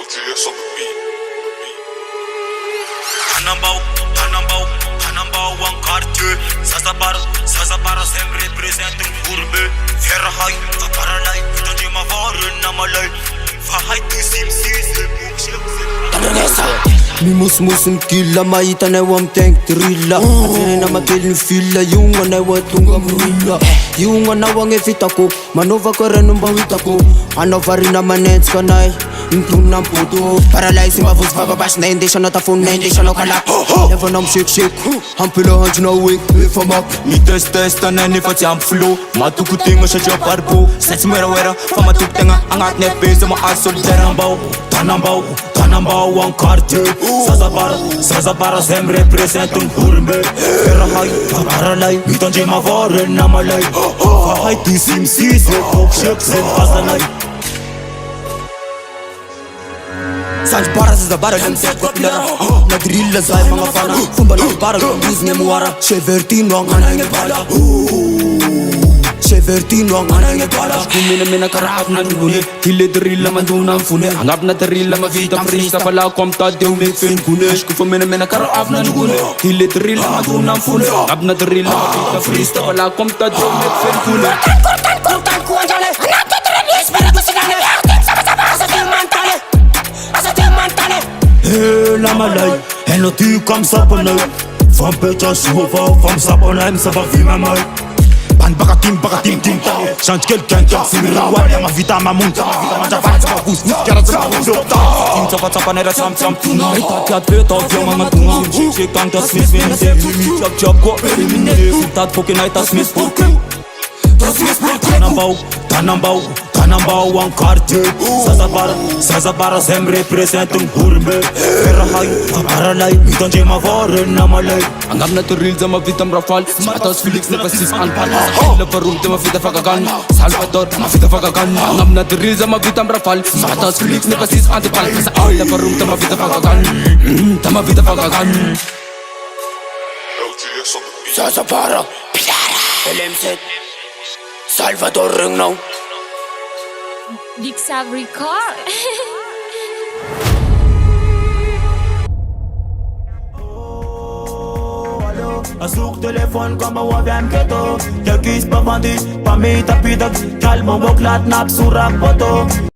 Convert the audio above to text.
LTS on the beat. Tanambao ang quartier. Sasabara sempre representa urbe. Verrahay, kaparalay, kita di mavarin na malay. Vahay tu simsisi, bukship. Mimus musun killa maita na wam tank trilla. Atene na makilin filla yung anawa tunga mula. Yung anawa ngefita ko, manova ko renum bawita ko. Anovari na manets kanay. Intum ng puto. Paralyzing mavus bababash na hindi siya natafon na hindi siya nakalak. Never nam shake. Hampila hands na wing, if I'm up. Mi test na ni fati am flow. Matukuting siya job parpo. Sets wera fama tuktenga angat ne pesa ma asol Tanambao ang quartier. Sasabara sempre representa urbe. Verrahay, kaparalay, kita di mavarin na malay. Vahay tu simsisi, bukship sen pasanay. Sanj para sa zabara lang set ko pilara. Nagdrill lang sa mga fana. Fumba ng para gandus niya muwara. Chevertino ang anay ng bala. Chevertino ang anay ng bala. Kumina karaap na nungune. Hile drill la mandunang fune. Angap na drill la mavita frista pala komta dew me fen kune. Kumina karaap na nungune. Hile drill la mandunang fune. Angap na drill la mavita frista pala komta dew me fen kune. Kurtan ku anjale. Anak tu terus espera ku sigane. Sama-sama asa mantale. Hey la malay, elle no tu comme ça bonheur. Femme pecha souvent, femme ça bonheur, ça va vivre ma maille. Ban bakatim tim. Chante quelqu'un qui a fumé la wad, ma vita ma monta, ma java, ça va pousse, cara ça va pousse. Tim ça va nera sam tuna. Et ta peta via mama tuna. J'ai quand ta smith vient de job go éliminer. Ta poke night ta smith pour que. Tanambao ang quartier. Sasabara sempre representa urbe. Verrahay, kaparalay, kita di mavarin na malay. Angap na drill za mavitam rafal. Smatos Felix na pasis anpal. Sa varum te mavita fagagan. Salvador mavita fagagan. Angap na drill za mavitam rafal. Smatos Felix na pasis anpal. Sa varum te mavita fagagan. Tamavita fagagan. LTS on the beat. Sasabara, LMZ, Salvador Rengnau. Big Sav Record. Asuk telefon kama wavem keto. Quelqu'un se pas vendu, pas mis ta pidak. Calme mon boklat nak surak poto.